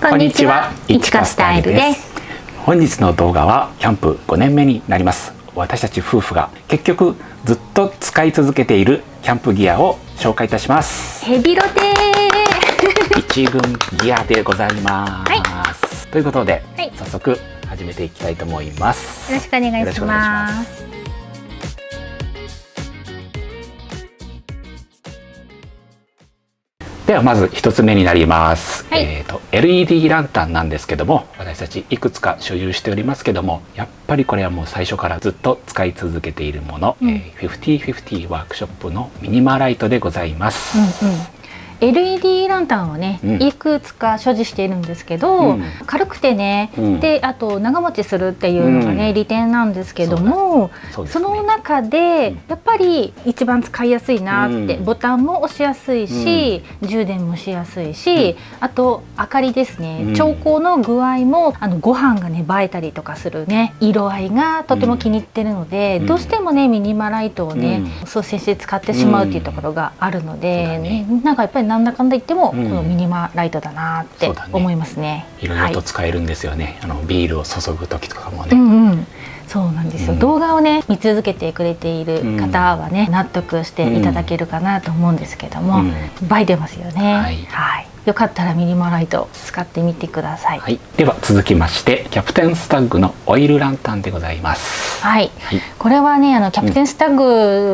こんにちは、いちかスタイルです。本日の動画はキャンプ5年目になります。私たち夫婦が結局ずっと使い続けているキャンプギアを紹介いたします。ヘビロテ一軍ギアでございます。はい、ということで、早速始めていきたいと思います。よろしくお願いします。ではまず一つ目になります、LED ランタンなんですけども、私たちいくつか所有しておりますけども、やっぱりこれはもう最初からずっと使い続けているもの、50/50ワークショップのミニマライトでございます。LED ランタンはね、いくつか所持しているんですけど、軽くてね、であと長持ちするっていうのがね、利点なんですけども、その中でやっぱり一番使いやすいなって、ボタンも押しやすいし、充電もしやすいし、あと明かりですね、調光の具合もご飯がね映えたりとかするね色合いがとても気に入ってるので、どうしてもねミニマライトをね率先して使ってしまうっていうところがあるので、なんかやっぱりなんだかんだ言ってもこのミニマライトだなって思いますね。いろいろと使えるんですよね。ビールを注ぐ時とかもね。そうなんですよ。動画をね見続けてくれている方はね、納得していただけるかなと思うんですけども、映えてますよね。はい。よかったらミニマライト使ってみてください。では続きましてキャプテンスタッグのオイルランタンでございます。これはねキャプテンスタッ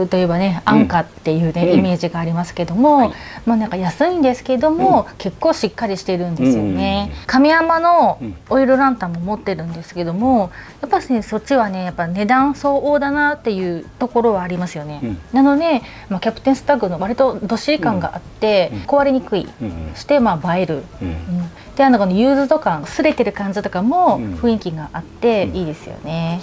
グといえばね、安価っていうねイメージがありますけども、なんか安いんですけども、結構しっかりしてるんですよね。神山のオイルランタンも持ってるんですけども、やっぱりねそっちはねやっぱ値段相応だなっていうところはありますよね。なので、キャプテンスタッグの割とどっしり感があって、壊れにくい、そして映える、でこのユーズド感、擦れてる感じとかも雰囲気があっていいですよね。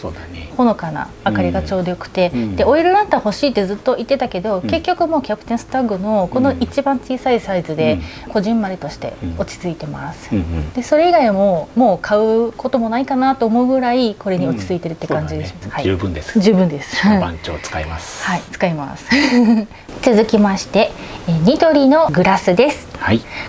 ほのかな明かりがちょうどよくて、でオイルランタン欲しいってずっと言ってたけど、結局もうキャプテンスタッグのこの一番小さいサイズでこじんまりとして落ち着いてます。でそれ以外ももう買うこともないかなと思うぐらいこれに落ち着いてるって感じです。十分です。十分です。番長使います。使います。続きましてニトリのグラスです。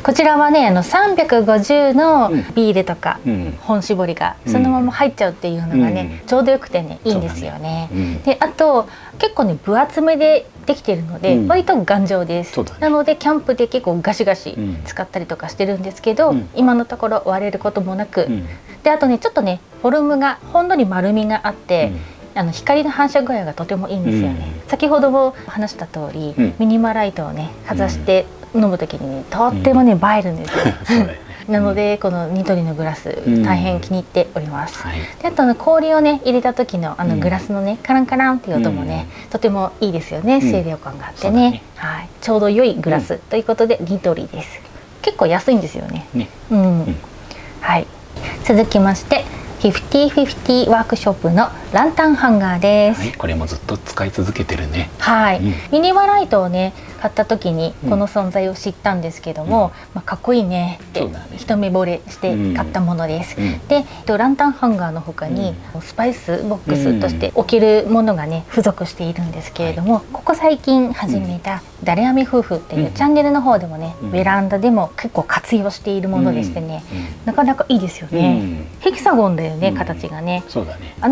こちらはね350のビールとか本搾りがそのまま入っちゃうっていうのがね、ちょうどよくてねいいんですよね。であと結構ね分厚めでできているので、割と頑丈です。なのでキャンプで結構ガシガシ使ったりとかしてるんですけど、今のところ割れることもなく、であとねちょっとねフォルムがほんのり丸みがあって、光の反射具合がとてもいいんですよね。先ほども話した通り、ミニマライトをねかざして飲む時にねとってもね映えるんですよ。なのでこのニトリのグラス大変気に入っております。であと氷をね入れた時のグラスのねカランカランっていう音もねとてもいいですよね。清涼感があってね、ちょうど良いグラスということでニトリです。結構安いんですよね。続きまして50/50ワークショップのランタンハンガーです。これもずっと使い続けてるね。ミニマライトをね買った時にこの存在を知ったんですけども、かっこいいねって一目惚れして買ったものです。でランタンハンガーの他にスパイスボックスとして置けるものがね付属しているんですけれども、ここ最近始めたダレアミ夫婦っていうチャンネルの方でもねベランダでも結構活用しているものでしてね、なかなかいいですよね。ヘキサゴンだよね、形がね。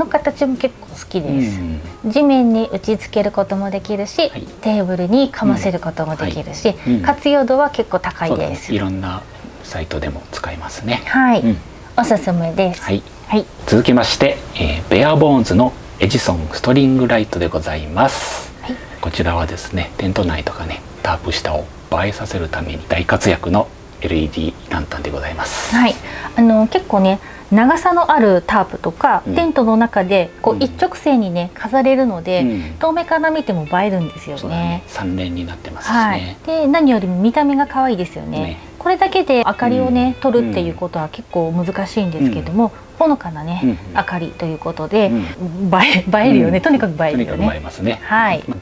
形も結構好きです。地面に打ち付けることもできるし、テーブルにかませることもできるし、活用度は結構高いです。いろんなサイトでも使えますね。おすすめです。続きましてベアボーンズのエジソンストリングライトでございます。こちらはですねテント内とかねタープ下を映えさせるために大活躍の LED ランタンでございます。結構ね長さのあるタープとかテントの中でこう一直線にね飾れるので、遠目から見ても映えるんですよね。3連になってますしね。で何よりも見た目が可愛いですよね。これだけで明かりをね取るっていうことは結構難しいんですけども、ほのかなね明かりということで映えるよね。とにかく映えるよね。とにかく映えますね。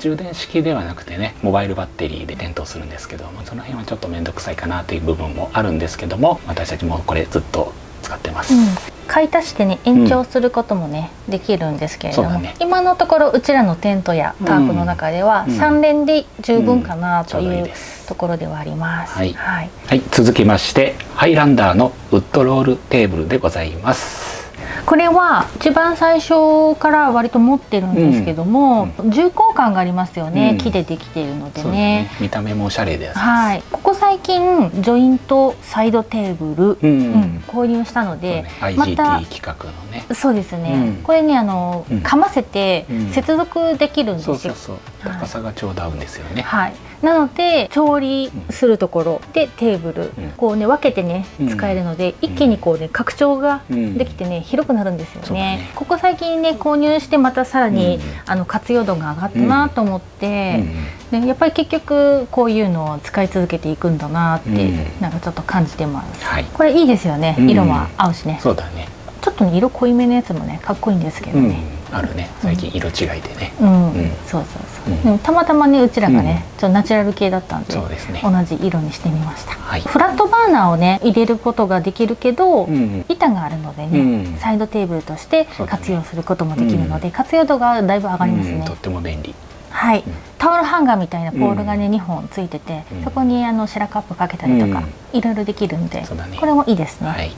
充電式ではなくてねモバイルバッテリーで点灯するんですけども、その辺はちょっと面倒くさいかなという部分もあるんですけども、私たちもこれずっと使ってます。買い足してね延長することもね、できるんですけれども、ね、今のところうちらのテントやタープの中では3連で十分かなというところではあります。はいはい、続きましてハイランダーのウッドロールテーブルでございます。これは一番最初から割と持ってるんですけども、重厚感がありますよね、木でできているので ね、見た目もおしゃれです。はい、ここ最近ジョイントサイドテーブル、購入したので、また IGT 企画のね、そうですね、これねかませて接続できるんですよ。高さがちょうど合うんですよね。はい、なので調理するところでテーブル、こうね分けてね使えるので、一気にこうね拡張ができてね、広くなるんですよね。ここ最近ね購入してまたさらに、活用度が上がったなと思って、でやっぱり結局こういうのを使い続けていくんだなって、なんかちょっと感じてます。これいいですよね。色も合うしね。そうだね。ちょっとね色濃いめのやつもねかっこいいんですけどね。あるね、最近色違いでね。そうそうそう。でもたまたまねうちらがね、ちょっとナチュラル系だったんで、同じ色にしてみました。フラットバーナーをね入れることができるけど、板があるのでね、サイドテーブルとして活用することもできるので、活用度がだいぶ上がりますね。とっても便利。はい、タオルハンガーみたいなポールがね2本ついてて、そこにシェラカップかけたりとかいろいろできるんで、これもいいですね。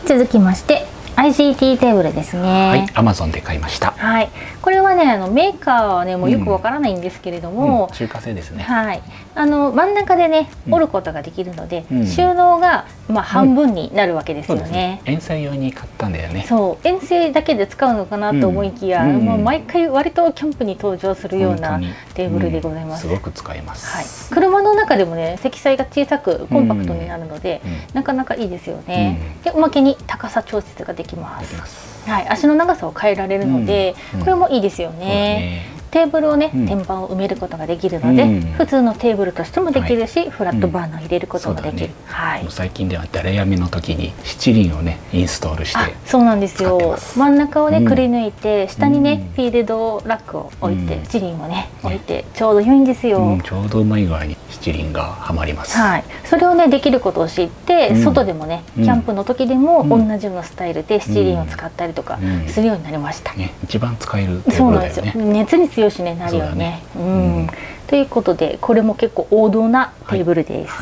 続きまして。IGT テーブルですね。はい、Amazon で買いました。はい、これはねメーカーはねもうよくわからないんですけれども、中華製ですね。はい、真ん中でね折ることができるので、収納が半分になるわけですよね。遠征用に買ったんだよね。そう遠征だけで使うのかなと思いきや、もう毎回割とキャンプに登場するようなテーブルでございます。すごく使えます。はい、車の中でもね積載が小さくコンパクトになるので、なかなかいいですよね。でおまけに高さ調節ができます。はい、足の長さを変えられるので、これもいいですよね。テーブルをね、天板を埋めることができるので、普通のテーブルとしてもできるし、フラットバーナーを入れることもできる。はい。最近では誰やみの時に七輪をねインストールして、そうなんですよ。真ん中をねくり抜いて、下にねフィールドラックを置いて、七輪をね置いてちょうど良いんですよ。ちょうどうまい具合に七輪がはまります。はい。それをねできることを知って、外でもねキャンプの時でも同じようなスタイルで七輪を使ったりとかするようになりました。一番使えるテーブルだよね。そうなんですよ。熱に強しねなるよね。ということでこれも結構王道なテーブルです。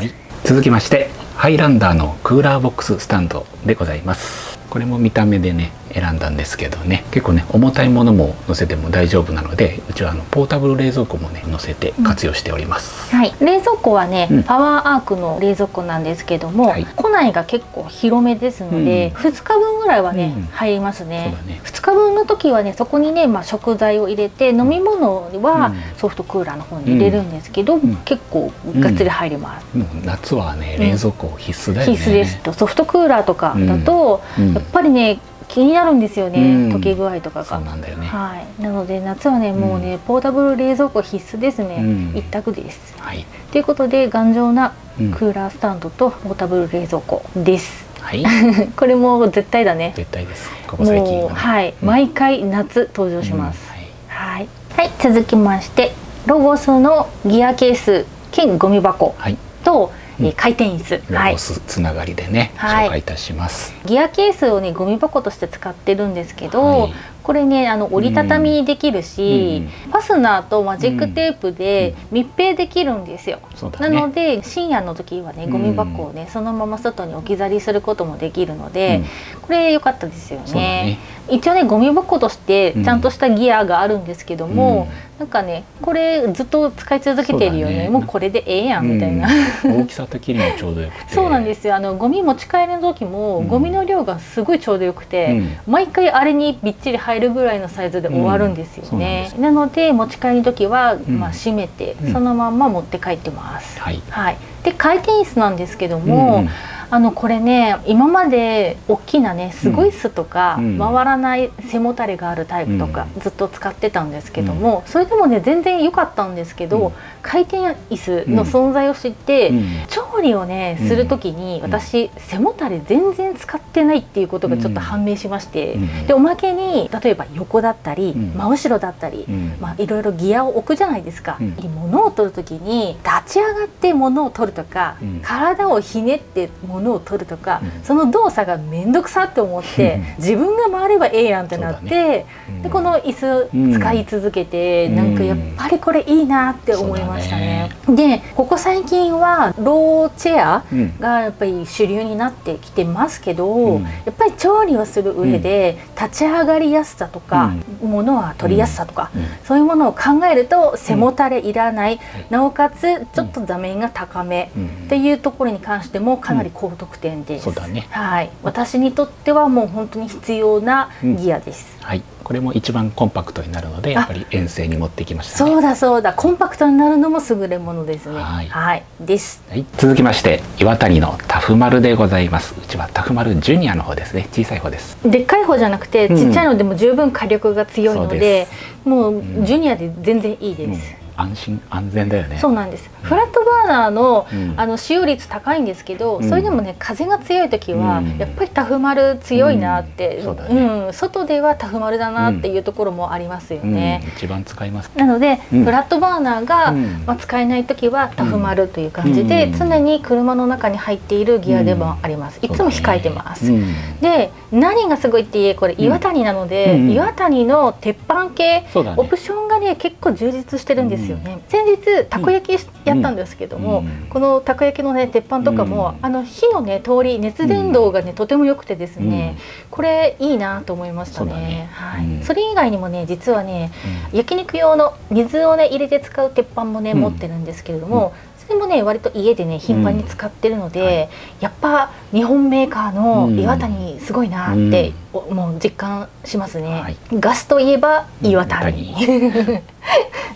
続きましてハイランダーのクーラーボックススタンドでございます。これも見た目でね選んだんですけどね、結構ね重たいものも乗せても大丈夫なので、うちはポータブル冷蔵庫もね乗せて活用しております。はい、冷蔵庫はね、パワーアークの冷蔵庫なんですけども、庫内が結構広めですので、2日分ぐらいはね入りますね。2日分の時はねそこにね食材を入れて、飲み物はソフトクーラーの方に入れるんですけど、結構がっつり入ります。夏はね冷蔵庫必須だよね。必須です。ソフトクーラーとかだとやっぱりね気になるんですよね、溶け具合とかが。そうなんだよね。はい。なので夏はねもうねポータブル冷蔵庫必須ですね。一択です。はい。ということで頑丈なクーラースタンドとポータブル冷蔵庫です。はい。これも絶対だね。絶対です。ここ最近はね。はい。毎回夏登場します。はい。はい。続きましてロゴスのギアケース兼ゴミ箱と回転椅子、ロゴスつながりでね、紹介いたします。ギアケースをねゴミ箱として使ってるんですけど、これね折りたたみできるし、ファスナーとマジックテープで密閉できるんですよ。なので深夜の時はねゴミ箱をねそのまま外に置き去りすることもできるので、これ良かったですよね。一応ねゴミ箱としてちゃんとしたギアがあるんですけども、なんかねこれずっと使い続けてるよね。もうこれでええやんみたいな。大きさ的にもちょうどよくて。そうなんですよ。ゴミ持ち帰りの時もゴミの量がすごいちょうどよくて、毎回あれにびっちり入るぐらいのサイズで終わるんですよね。なので持ち帰りの時は閉めてそのまま持って帰ってます。はい。で回転椅子なんですけども。これね今まで大きなねすごい巣とか、回らない背もたれがあるタイプとか、ずっと使ってたんですけども、それでもね全然良かったんですけど、回転椅子の存在を知って、調理をねする時に私背もたれ全然使ってないっていうことがちょっと判明しまして、でおまけに例えば横だったり、真後ろだったり、いろいろギアを置くじゃないですか。物を取る時に立ち上がって物を取るとか、体をひねって物物を取るとか、その動作が面倒くさって思って、自分が回ればええやんってなって、でこの椅子使い続けて、なんかやっぱりこれいいなって思いましたね。でここ最近はローチェアがやっぱり主流になってきてますけど、やっぱり調理をする上で立ち上がりやすさとか、物は取りやすさとか、そういうものを考えると背もたれいらない、なおかつちょっと座面が高めっていうところに関してもかなり高得点です。はい、私にとってはもう本当に必要なギアです。はい、これも一番コンパクトになるのでやっぱり遠征に持ってきましたね。そうだそうだ、コンパクトになるのも優れものですね。はい、です。はい、続きまして岩谷のタフ丸でございます。うちはタフ丸ジュニアの方ですね。小さい方です。でっかい方じゃなくてちっちゃいのでも十分火力が強いので、もうジュニアで全然いいです。安心安全だよね。そうなんです。フラットバーナーの使用率高いんですけど、それでもね風が強い時はやっぱりタフ丸強いなって、外ではタフ丸だなっていうところもありますよね。一番使います。なのでフラットバーナーが使えない時はタフ丸という感じで、常に車の中に入っているギアでもあります。いつも控えてます。で何がすごいってこれ岩谷なので、岩谷の鉄板系オプションがね結構充実してるんですよね。先日たこ焼きやったんですけども、このたこ焼きのね鉄板とかも火のね通り熱伝導がねとても良くてですね、これいいなと思いましたね。はい。それ以外にもね実はね焼肉用の水をね入れて使う鉄板もね持ってるんですけれども、それもね割と家でね頻繁に使ってるので、やっぱ日本メーカーの岩谷すごいなってもう実感しますね。ガスといえば岩谷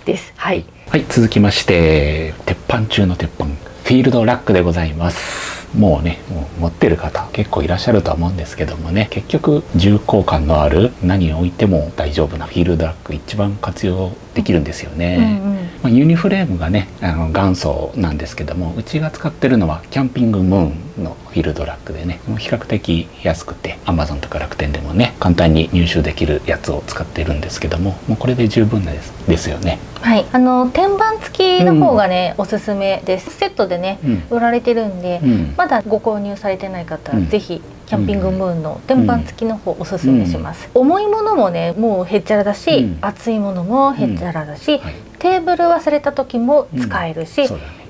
です。はい。はい、続きまして鉄板中の鉄板フィールドラックでございます。もうね持ってる方結構いらっしゃるとは思うんですけどもね、結局重厚感のある何を置いても大丈夫なフィールドラック一番活用できるんですよね。ユニフレームがね元祖なんですけども、うちが使ってるのはキャンピングムーンのフィールドラックでね、比較的安くて Amazon とか楽天でもね簡単に入手できるやつを使ってるんですけども、もうこれで十分ですよね。はい、天板付きの方がね、おすすめです。セットでね、売られてるんで、まだご購入されてない方はぜひキャンピングムーンの天板付きの方おすすめします。重いものもねもうへっちゃらだし、熱いものもへっちゃらだし、テーブル忘れた時も使えるし、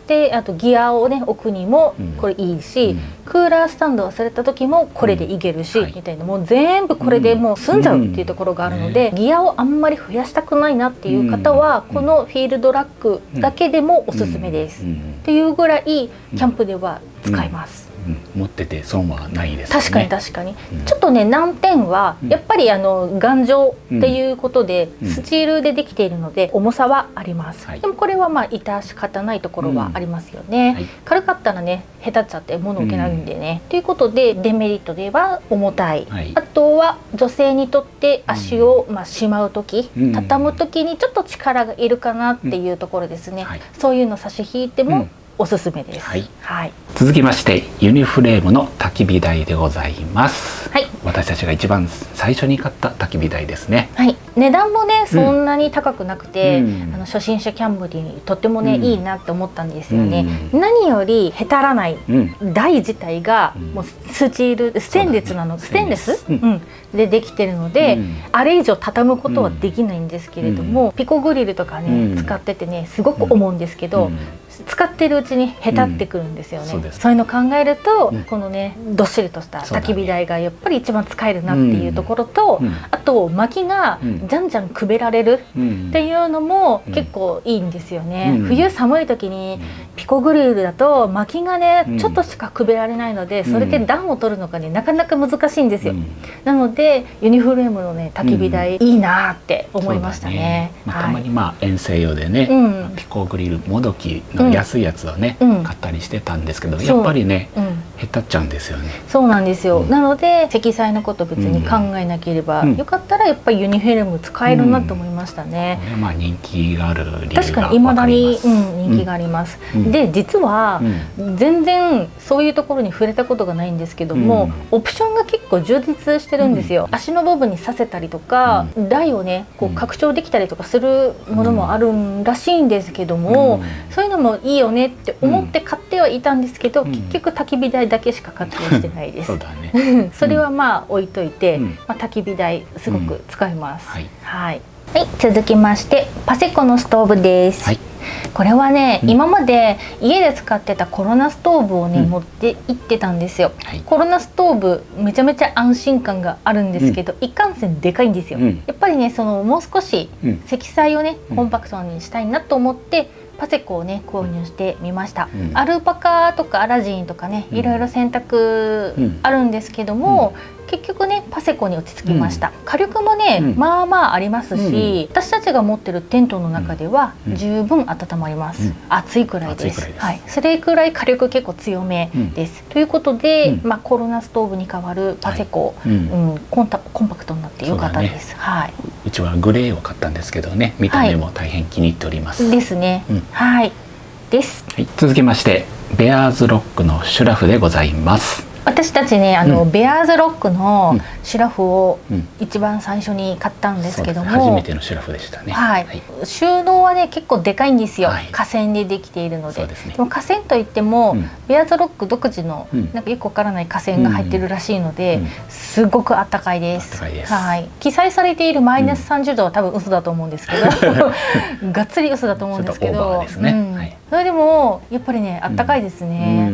であとギアをね置くにもこれいいし、クーラースタンド忘れた時もこれでいけるし、みたいな、もう全部これでもう済んじゃうっていうところがあるので、ギアをあんまり増やしたくないなっていう方はこのフィールドラックだけでもおすすめです。っていうぐらいキャンプでは使えます。持ってて損はないですね。確かに確かに、ちょっとね難点はやっぱり頑丈っていうことで、スチールでできているので重さはあります。でもこれはまあ致し方ないところはありますよね。軽かったらねへたっちゃって物置けないんでね、ということでデメリットでは重たい、あとは女性にとって足をしまう時、畳む時にちょっと力がいるかなっていうところですね。そういうの差し引いてもおすすめです。続きましてユニフレームの焚き火台でございます。私たちが一番最初に買った焚き火台ですね。値段もねそんなに高くなくて、初心者キャンプにとってもねいいなって思ったんですよね。何よりへたらない台自体がもうスチールステンレスなの、ステンレスでできてるので、あれ以上畳むことはできないんですけれども、ピコグリルとかね使っててねすごく思うんですけど、使ってるうちにへたってくるんですよね。そういうの考えると、このねどっしりとした焚き火台がやっぱり一番使えるなっていうところと、あと薪がじゃんじゃんくべられるっていうのも結構いいんですよね。冬寒い時にピコグリルだと薪がねちょっとしかくべられないので、それで暖を取るのがねなかなか難しいんですよ。なのでユニフレームのね焚き火台いいなって思いましたね。たまに遠征用でねピコグリルもどきの安いやつをね買ったりしてたんですけど、やっぱりねへたっちゃうんですよね。そうなんですよ。なので積載のこと別に考えなければよかったらやっぱりユニフレーム使えるなと思いましたね。これは人気がある理由が分かります。確かに未だに人気があります。で実は全然そういうところに触れたことがないんですけども、オプションが結結構充実してるんですよ。足の部分に刺せたりとか、台をねこう拡張できたりとかするものもあるらしいんですけども、そういうのもいいよねって思って買ってはいたんですけど、結局焚き火台だけしか活用してないです。そうだね。それはまあ置いといて、焚き火台すごく使います。はい、続きましてパセコのストーブです。これはね、今まで家で使ってたコロナストーブをね、持って行ってたんですよ。コロナストーブめちゃめちゃ安心感があるんですけど、いかんせんでかいんですよ。やっぱりねもう少し積載をねコンパクトにしたいなと思ってパセコをね購入してみました。アルパカとかアラジンとかねいろいろ選択あるんですけども、結局ねパセコに落ち着きました。火力もね、まあまあありますし、私たちが持ってるテントの中では十分温まります。暑いくらいです。それくらい火力結構強めです。ということで、コロナストーブに代わるパセコ、コンパクトになって良かったです。うちはグレーを買ったんですけどね、見た目も大変気に入っております。ですね。です。続きましてベアーズロックのシュラフでございます。私たちねベアーズロックのシュラフを一番最初に買ったんですけども、初めてのシュラフでしたね。収納はね結構でかいんですよ。架線でできているので。でも架線といってもベアーズロック独自のなんかよくわからない架線が入ってるらしいので、すごくあったかいです。記載されているマイナス30度は多分嘘だと思うんですけど、がっつり嘘だと思うんですけど、それでもやっぱりねあったかいですね。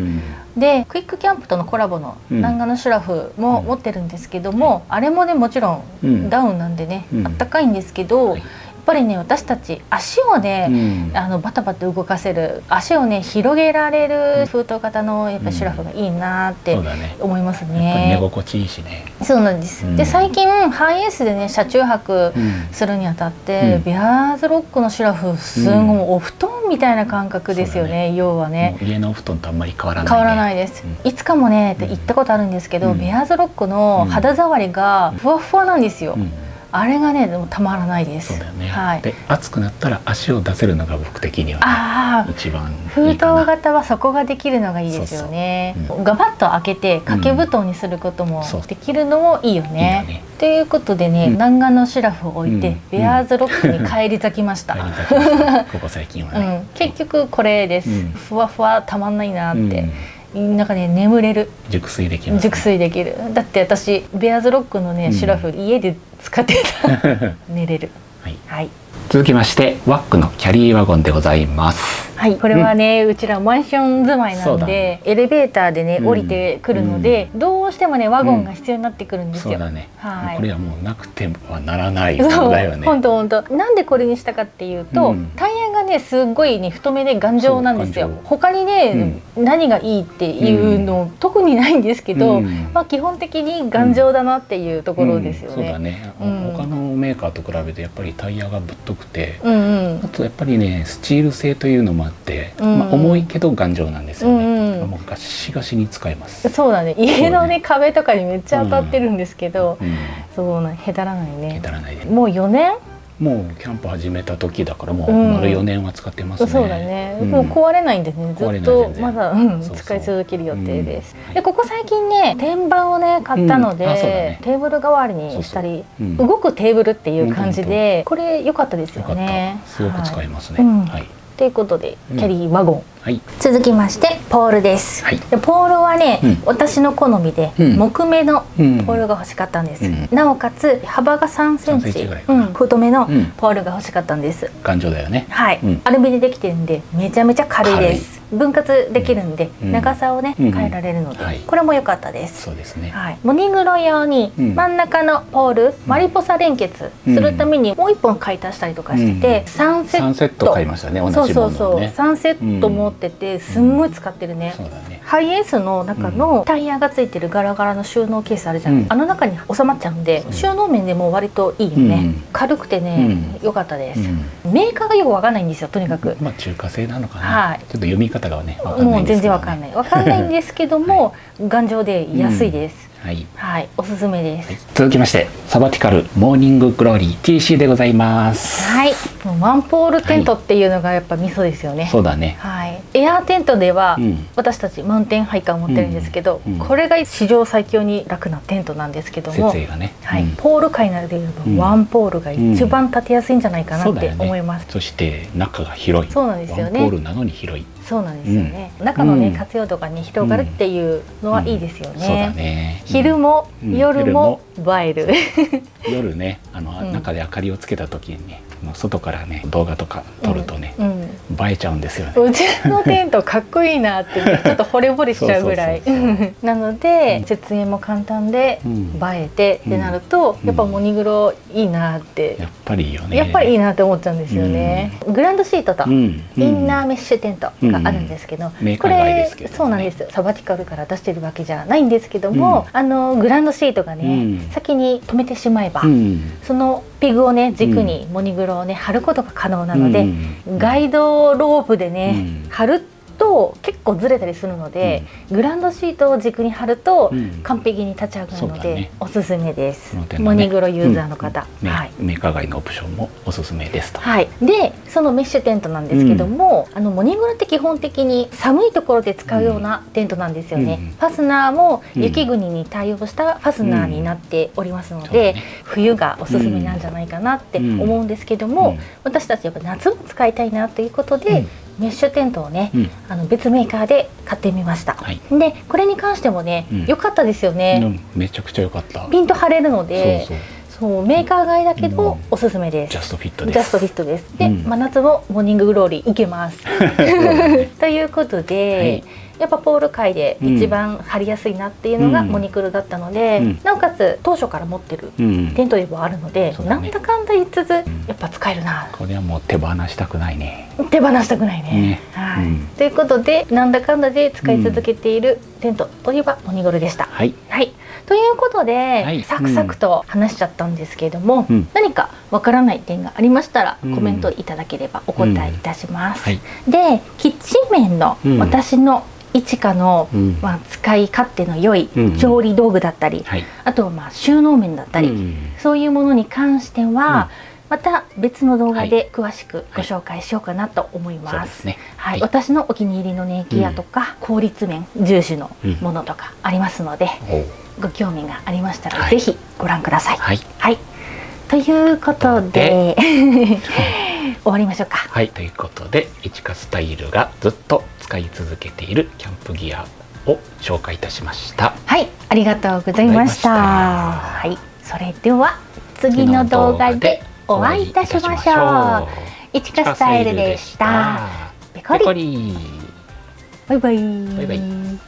でクイックキャンプとのコラボの南岸のシュラフも持ってるんですけども、あれもねもちろんダウンなんでねあったかいんですけど、やっぱりね私たち足をねバタバタ動かせる、足をね広げられる封筒型のやっぱシュラフがいいなって思いますね。寝心地いいしね。そうなんです。で最近ハイエースでね車中泊するにあたってベアーズロックのシュラフすごいお布団みたいな感覚ですよね。要はね家のお布団とあんまり変わらない。変わらないです。いつかもね行ったことあるんですけど、ベアーズロックの肌触りがふわふわなんですよ。あれがねでもたまらないです。で暑くなったら足を出せるのが僕的には一番封筒型はそこができるのがいいですよね。ガバッと開けて掛け布団にすることもできるのもいいよね。ということでね、南岸のシュラフを置いてベアーズロックに返り咲きました。ここ最近はね。結局これです。ふわふわたまんないなって。なんかね眠れる。熟睡できます。熟睡できる。だって私ベアーズロックのねシュラフ家で使ってた。寝れる。続きましてワックのキャリーワゴンでございます。これはね、うちらマンション住まいなんでエレベーターでね降りてくるので、どうしてもねワゴンが必要になってくるんですよ。これはもうなくてはならないものだよね。本当なんでこれにしたかっていうと、タイヤがねすごいね太めで頑丈なんですよ。他にね何がいいっていうの特にないんですけど、基本的に頑丈だなっていうところですよね。そうだね。他のメーカーと比べてやっぱりタイヤがぶっとくて、あとやっぱりねスチール製というのもあって、重いけど頑丈なんですよね。もうガシガシに使えます。そうだね。家のね壁とかにめっちゃ当たってるんですけど、そうなへたらないね。へたらないで。もう4年？もうキャンプ始めた時だからもう丸4年は使ってますね。そうだね。もう壊れないんでね、ずっとまだ使い続ける予定です。でここ最近ね天板をね買ったので、テーブル代わりにしたり、動くテーブルっていう感じでこれ良かったですよね。すごく使えますね。ということでキャリーワゴン。続きましてポールです。でポールはね、私の好みで木目のポールが欲しかったんです。なおかつ幅が3センチ太めのポールが欲しかったんです。頑丈だよね。アルミでできてるんでめちゃめちゃ軽いです。分割できるんで長さをね変えられるのでこれも良かったです。そうですね。モニグロ用に真ん中のポールマリポサ連結するためにもう1本買い足したりとかして3セット買いましたね。同じものをね。3セット持っててすんごい使ってるね。ハイエースの中のタイヤがついてるガラガラの収納ケースあるじゃん。あの中に収まっちゃうんで収納面でも割といいよね。軽くてね良かったです。メーカーがよくわかんないんですよ。とにかく中華製なのかな。ちょっと読み方がねもう全然わかんないんですけども頑丈で安いです。おすすめです。続きましてサバティカルモーニンググローリー TC でございます。ワンポールテントっていうのがやっぱミソですよね。そうだね。エアーテントでは、うん、私たちマウンテンハイカーを持ってるんですけど、これが史上最強に楽なテントなんですけども、設営がね、はい、ポール界などでいうとワンポールが一番立てやすいんじゃないかなって思います。そして中が広い。そうなんですよね。ワンポールなのに広い。そうなんですよね。中のね活用度がね広がるっていうのはいいですよね。そうだね。昼も夜も映える。夜ね、中で明かりをつけた時にね、外からね動画とか撮るとね、映えちゃうんですよね。うちのテントかっこいいなってね、ちょっと惚れ惚れしちゃうぐらい。なので設営も簡単で映えてってなると、やっぱモニグロいいなって。やっぱりいいよね。やっぱりいいなって思っちゃうんですよね。グランドシートとインナーメッシュテントがあるんですけど、これそうなんです。サバティカルから出してるわけじゃないんですけども、グランドシートがね先に止めてしまえば、そのピグをね軸にモニグロをね貼ることが可能なので、ガイドロープでね貼ると結構ずれたりするので、グランドシートを軸に貼ると完璧に立ち上がるのでおすすめです。モニグロユーザーの方、メーカー外のオプションもおすすめですと。はい。でそのメッシュテントなんですけども、モニグロって基本的に寒いところで使うようなテントなんですよね。ファスナーも雪国に対応したファスナーになっておりますので、冬がおすすめなんじゃないかなって思うんですけども、私たちやっぱ夏も使いたいなということで、メッシュテントをね、別メーカーで買ってみました。でこれに関してもね、良かったですよね。めちゃくちゃ良かった。ピンと張れるので、そうメーカー外だけどおすすめです。ジャストフィットです。ジャストフィットです。で、真夏もモーニンググローリーいけます。ということで、やっぱポール界で一番張りやすいなっていうのがモニクロだったので、なおかつ当初から持ってるテントでもあるので、なんだかんだ言いつつやっぱ使えるな。これはもう手放したくないね。手放したくないね。はい。ということでなんだかんだで使い続けているテントといえばモニグロでした。はい。ということでサクサクと話しちゃったんですけれども、何かわからない点がありましたらコメントいただければお答えいたします。でキッチン面の私の一花の、使い勝手の良い調理道具だったり、あとは収納面だったり、そういうものに関しては、また別の動画で詳しくご紹介しようかなと思います。私のお気に入りのねギアとか効率面重視のものとかありますので、ご興味がありましたらぜひご覧ください。はい、ということで終わりましょうか。はい、ということで一花スタイルがずっと使い続けているキャンプギアを紹介いたしました。はい、ありがとうございました。はい、それでは次の動画でお会いいたしましょう。一花スタイルでした。ペコリ。バイバイ。